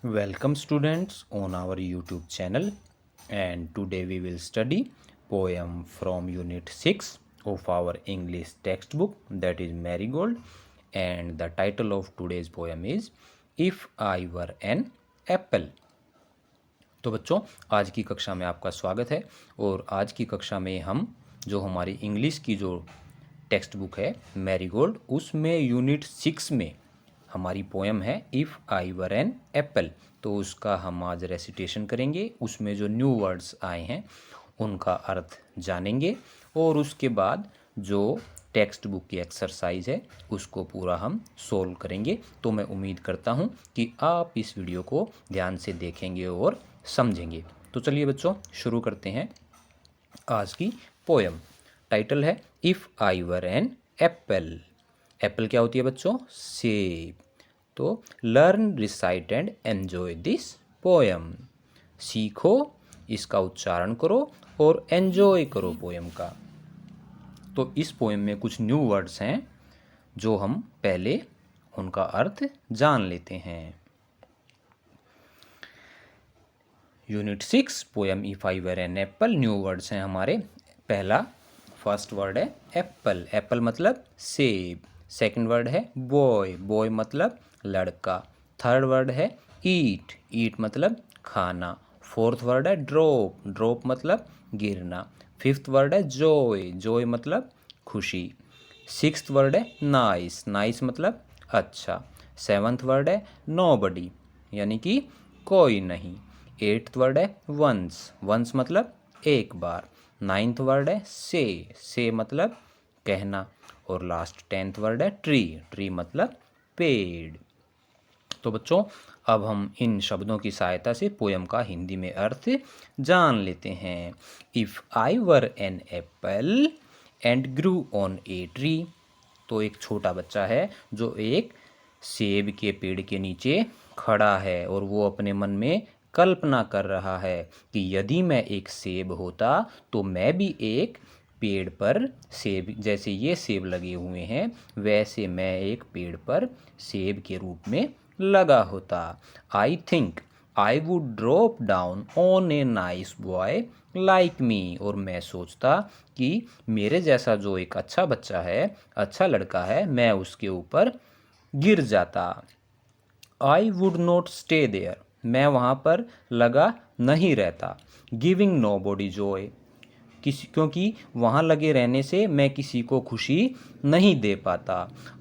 Welcome students on our YouTube channel, and today we will study poem from unit 6 of our English textbook, that is Marigold, and the title of today's poem is If I Were an Apple। तो बच्चों, आज की कक्षा में आपका स्वागत है। और आज की कक्षा में हम जो हमारी इंग्लिश की जो टेक्स्ट बुक है मैरीगोल्ड, उसमें यूनिट 6 में हमारी पोएम है if I were an apple. तो उसका हम आज रेसिटेशन करेंगे, उसमें जो न्यू वर्ड्स आए हैं उनका अर्थ जानेंगे, और उसके बाद जो टेक्स्ट बुक की एक्सरसाइज है उसको पूरा हम सोल्व करेंगे। तो मैं उम्मीद करता हूँ कि आप इस वीडियो को ध्यान से देखेंगे और समझेंगे। तो चलिए बच्चों, शुरू करते हैं आज की पोएम। टाइटल है if I were an apple. Apple क्या होती है बच्चों? सेब। तो learn, recite and enjoy this poem. सीखो, इसका उच्चारण करो और एन्जॉय करो पोएम का। तो इस पोएम में कुछ न्यू वर्ड्स हैं जो हम पहले उनका अर्थ जान लेते हैं। Unit 6 poem if I were an apple, new words हैं हमारे। पहला फर्स्ट वर्ड है एप्पल। एप्पल मतलब सेब। सेकंड वर्ड है बॉय। बॉय मतलब लड़का। थर्ड वर्ड है ईट। ईट मतलब खाना। फोर्थ वर्ड है ड्रॉप। ड्रॉप मतलब गिरना। फिफ्थ वर्ड है जॉय। जॉय मतलब खुशी। सिक्स्थ वर्ड है नाइस। नाइस मतलब अच्छा। सेवन्थ वर्ड है नोबडी, यानी कि कोई नहीं। एट्थ वर्ड है वंस। वंस मतलब एक बार। नाइन्थ वर्ड है से। से मतलब कहना। और लास्ट 10th वर्ड है ट्री। ट्री मतलब पेड़। तो बच्चों, अब हम इन शब्दों की सहायता से पोयम का हिंदी में अर्थ जान लेते हैं। If I were an apple and Guru on a tree. तो एक छोटा बच्चा है जो एक सेब के पेड़ के नीचे खड़ा है और वो अपने मन में कल्पना कर रहा है कि यदि मैं एक सेब होता तो मैं भी एक पेड़ पर सेब, जैसे ये सेब लगे हुए हैं वैसे मैं एक पेड़ पर सेब के रूप में लगा होता। I think I would drop down on a nice boy like me. और मैं सोचता कि मेरे जैसा जो एक अच्छा बच्चा है, अच्छा लड़का है, मैं उसके ऊपर गिर जाता। I would not stay there. मैं वहाँ पर लगा नहीं रहता। Giving nobody joy. क्योंकि वहाँ लगे रहने से मैं किसी को खुशी नहीं दे पाता।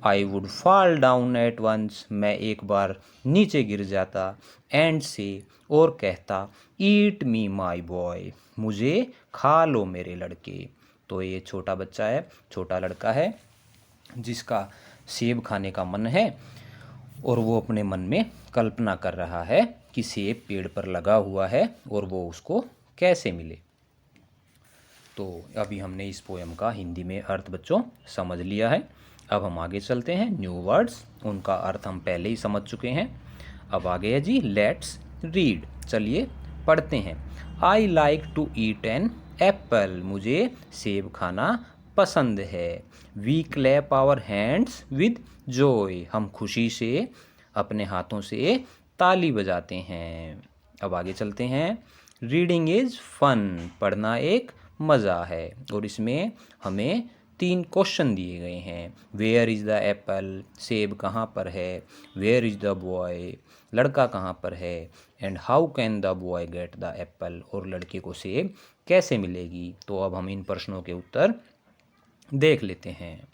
I would fall down at once. मैं एक बार नीचे गिर जाता। एंड से, और कहता, ईट मी माई बॉय। मुझे खा लो मेरे लड़के। तो ये छोटा बच्चा है, छोटा लड़का है जिसका सेब खाने का मन है, और वो अपने मन में कल्पना कर रहा है कि सेब पेड़ पर लगा हुआ है और वो उसको कैसे मिले। तो अभी हमने इस पोएम का हिंदी में अर्थ बच्चों समझ लिया है। अब हम आगे चलते हैं। न्यू वर्ड्स, उनका अर्थ हम पहले ही समझ चुके हैं। अब आगे है जी लेट्स रीड। चलिए पढ़ते हैं। I like to eat an apple. मुझे सेब खाना पसंद है। We clap our hands with joy. हम खुशी से अपने हाथों से ताली बजाते हैं। अब आगे चलते हैं। Reading is fun. पढ़ना एक मज़ा है। और इसमें हमें 3 क्वेश्चन दिए गए हैं। Where is the apple. सेब कहाँ पर है। Where is the boy. लड़का कहाँ पर है। And how can the boy get the apple. और लड़के को सेब कैसे मिलेगी। तो अब हम इन प्रश्नों के उत्तर देख लेते हैं।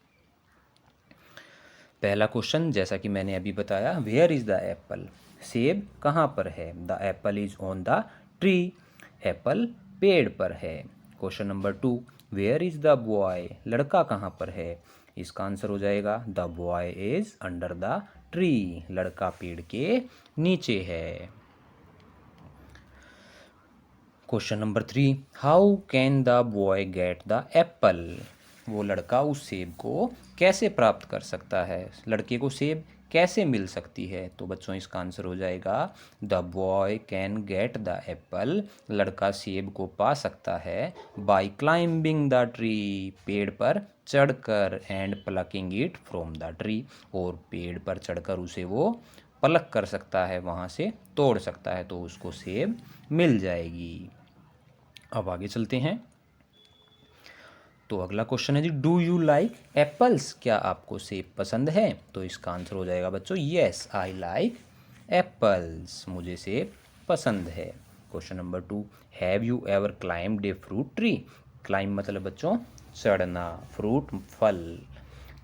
पहला क्वेश्चन, जैसा कि मैंने अभी बताया, वेयर इज़ द एप्पल। सेब कहाँ पर है। The apple is on the tree. Apple पेड़ पर है। Question number 2, where is the boy. लड़का कहाँ पर है। इसका आंसर हो जाएगा the boy is under the tree. लड़का पेड़ के नीचे है। Question number 3, how can the boy get the apple. वो लड़का उस सेब को कैसे प्राप्त कर सकता है। लड़के को सेब कैसे मिल सकती है। तो बच्चों इसका आंसर हो जाएगा the boy can get the Apple. लड़का सेब को पा सकता है बाय क्लाइंबिंग द ट्री। पेड़ पर चढ़कर। And plucking it from the tree. और पेड़ पर चढ़कर उसे वो पलक कर सकता है, वहाँ से तोड़ सकता है, तो उसको सेब मिल जाएगी। अब आगे चलते हैं। तो अगला क्वेश्चन है जी, डू यू लाइक एप्पल्स? क्या आपको सेब पसंद है? तो इसका आंसर हो जाएगा बच्चों येस आई लाइक एप्पल्स, मुझे सेब पसंद है। Question number 2, have you ever climbed a fruit tree? Climb मतलब बच्चों चढ़ना, फ्रूट फल।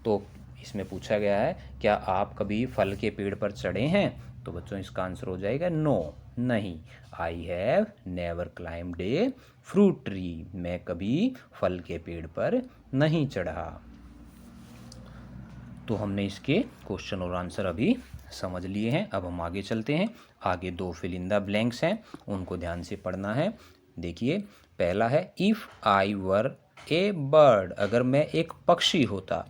तो इसमें पूछा गया है क्या आप कभी फल के पेड़ पर चढ़े हैं? तो बच्चों इसका आंसर हो जाएगा नो, नहीं। I have never climbed a fruit tree, मैं कभी फल के पेड़ पर नहीं चढ़ा। तो हमने इसके क्वेश्चन और आंसर अभी समझ लिए हैं। अब हम आगे चलते हैं। आगे 2 फिल इन द ब्लैंक्स हैं, उनको ध्यान से पढ़ना है। देखिए, पहला है if I were A bird, अगर मैं एक पक्षी होता।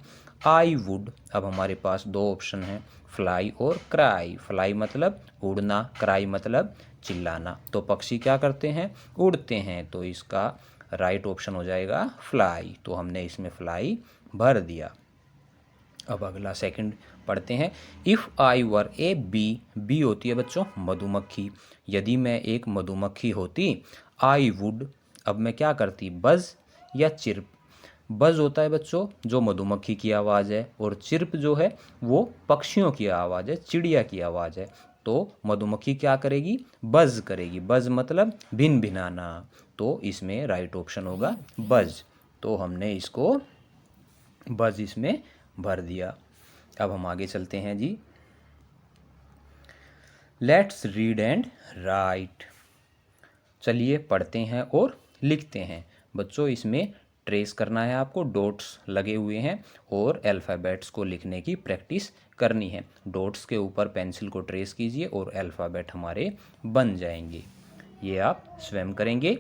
आई वुड, अब हमारे पास 2 ऑप्शन हैं, फ्लाई और क्राई। फ्लाई मतलब उड़ना, क्राई मतलब चिल्लाना। तो पक्षी क्या करते हैं? उड़ते हैं, तो इसका राइट ऑप्शन हो जाएगा फ्लाई। तो हमने इसमें फ्लाई भर दिया। अब अगला सेकंड पढ़ते हैं। If I were a bee, bee होती है बच्चों मधुमक्खी। यदि मैं एक मधुमक्खी होती, आई वुड, अब मैं क्या करती? बज़ या चिर्प। बज़ होता है बच्चों जो मधुमक्खी की आवाज़ है, और चिर्प जो है वो पक्षियों की आवाज़ है, चिड़िया की आवाज़ है। तो मधुमक्खी क्या करेगी? बज़ करेगी। बज़ मतलब भिन भिनाना, तो इसमें राइट ऑप्शन होगा बज़। तो हमने इसको बज़ इसमें भर दिया। अब हम आगे चलते हैं जी। लेट्स रीड एंड राइट, चलिए पढ़ते हैं और लिखते हैं। बच्चों इसमें ट्रेस करना है आपको, डॉट्स लगे हुए हैं और अल्फ़ाबेट्स को लिखने की प्रैक्टिस करनी है। डॉट्स के ऊपर पेंसिल को ट्रेस कीजिए और अल्फ़ाबेट हमारे बन जाएंगे। ये आप स्वयं करेंगे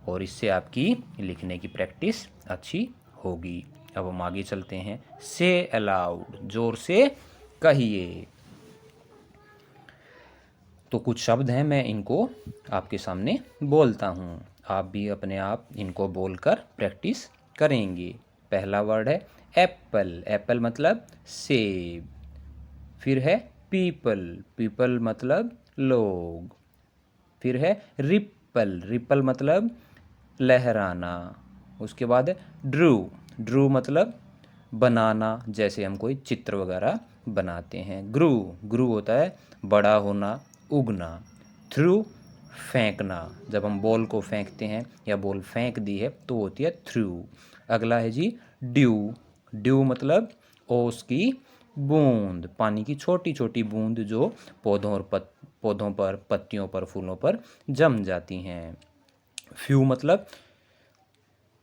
और इससे आपकी लिखने की प्रैक्टिस अच्छी होगी। अब हम आगे चलते हैं। से अलाउड, जोर से कहिए। तो कुछ शब्द हैं, मैं इनको आपके सामने बोलता हूँ, आप भी अपने आप इनको बोलकर प्रैक्टिस करेंगे। पहला वर्ड है एप्पल, एप्पल मतलब सेब। फिर है पीपल, पीपल मतलब लोग। फिर है रिप्पल, रिप्पल मतलब लहराना। उसके बाद है ड्रू, ड्रू मतलब बनाना, जैसे हम कोई चित्र वगैरह बनाते हैं। ग्रू, ग्रू होता है बड़ा होना, उगना। थ्रू, फेंकना, जब हम बॉल को फेंकते हैं या बॉल फेंक दी है तो होती है थ्रू। अगला है जी ड्यू, ड्यू मतलब ओस की बूंद, पानी की छोटी छोटी बूंद जो पौधों पर, पत्तियों पर, फूलों पर जम जाती हैं। फ्यू मतलब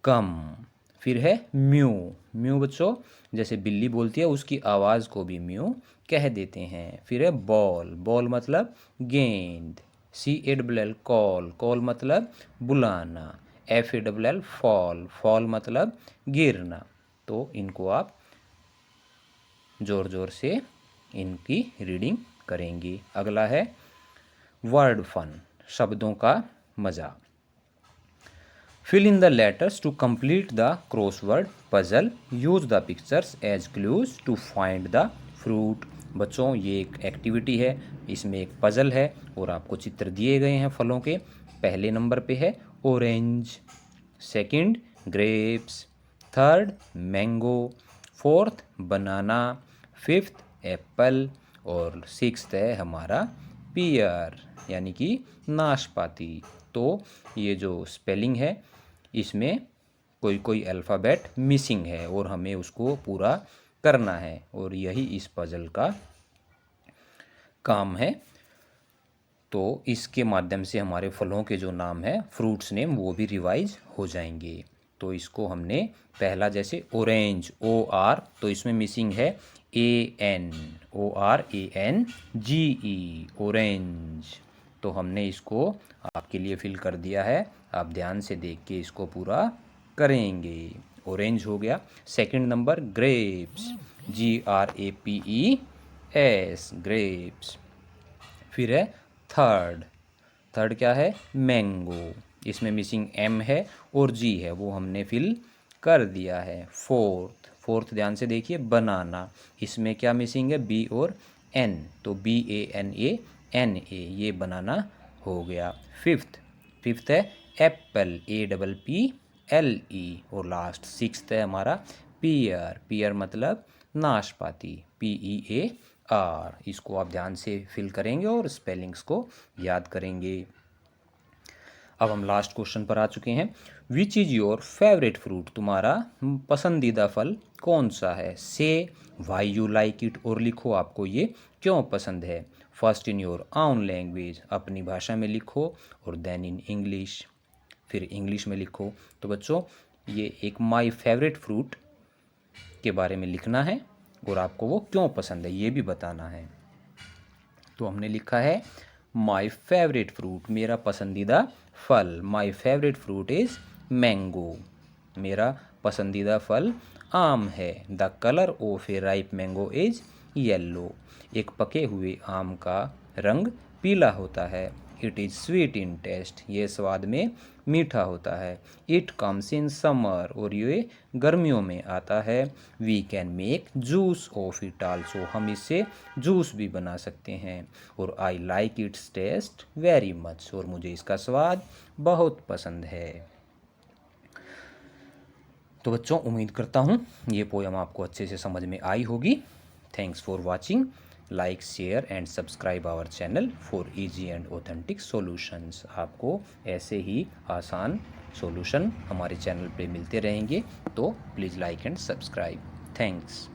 कम। फिर है म्यू, म्यू बच्चों जैसे बिल्ली बोलती है उसकी आवाज़ को भी म्यू कह देते हैं। फिर है बॉल, बॉल मतलब गेंद। CALL कॉल, कॉल मतलब बुलाना। FALL फॉल, फॉल मतलब गिरना। तो इनको आप ज़ोर ज़ोर से इनकी रीडिंग करेंगे। अगला है वर्ड फन, शब्दों का मज़ा। Fill in the letters to complete the crossword puzzle. Use the pictures as clues to find the fruit. बच्चों ये एक एक्टिविटी है, इसमें एक पज़ल है और आपको चित्र दिए गए हैं फलों के। पहले नंबर पे है orange, second grapes, third mango, fourth banana, fifth apple और सिक्स्थ है हमारा पियर यानी कि नाशपाती। तो ये जो स्पेलिंग है इसमें कोई कोई अल्फ़ाबेट मिसिंग है और हमें उसको पूरा करना है और यही इस पज़ल का काम है। तो इसके माध्यम से हमारे फलों के जो नाम है, फ्रूट्स नेम, वो भी रिवाइज हो जाएंगे। तो इसको हमने पहला जैसे ऑरेंज, OR, तो इसमें मिसिंग है AN, ORANGE, ऑरेंज। तो हमने इसको आपके लिए फिल कर दिया है, आप ध्यान से देख के इसको पूरा करेंगे। ऑरेंज हो गया। Second number grapes, GRAPES, grapes. फिर है थर्ड, थर्ड क्या है? मैंगो, इसमें मिसिंग M है और G है, वो हमने फिल कर दिया है। फोर्थ, फोर्थ ध्यान से देखिए बनाना, इसमें क्या मिसिंग है? B और एन, तो BANANA ये बनाना हो गया। फिफ्थ है एप्पल, APPLE। और लास्ट सिक्स्थ है हमारा पीयर मतलब नाशपाती, PEAR। इसको आप ध्यान से फिल करेंगे और स्पेलिंग्स को याद करेंगे। अब हम लास्ट क्वेश्चन पर आ चुके हैं। Which is your favourite fruit, तुम्हारा पसंदीदा फल कौन सा है। से वाई यू लाइक इट, और लिखो आपको ये क्यों पसंद है। First in your own language, अपनी भाषा में लिखो, और देन इन इंग्लिश, फिर इंग्लिश में लिखो। तो बच्चों ये एक माय फेवरेट फ्रूट के बारे में लिखना है और आपको वो क्यों पसंद है ये भी बताना है। तो हमने लिखा है माय फेवरेट फ्रूट, मेरा पसंदीदा फल। My favourite fruit is mango, मेरा पसंदीदा फल आम है। The colour of a ripe mango is yellow, एक पके हुए आम का रंग पीला होता है। It is sweet in taste, ये स्वाद में मीठा होता है। इट कम्स इन समर, और ये गर्मियों में आता है। We can make juice of it also, हम इससे जूस भी बना सकते हैं। और I like its taste very much, और मुझे इसका स्वाद बहुत पसंद है। तो बच्चों उम्मीद करता हूँ ये पोयम आपको अच्छे से समझ में आई होगी। Thanks for watching. Like, share and subscribe our channel for easy and authentic solutions. आपको ऐसे ही आसान सॉल्यूशन हमारे चैनल पे मिलते रहेंगे, तो please like and subscribe. Thanks.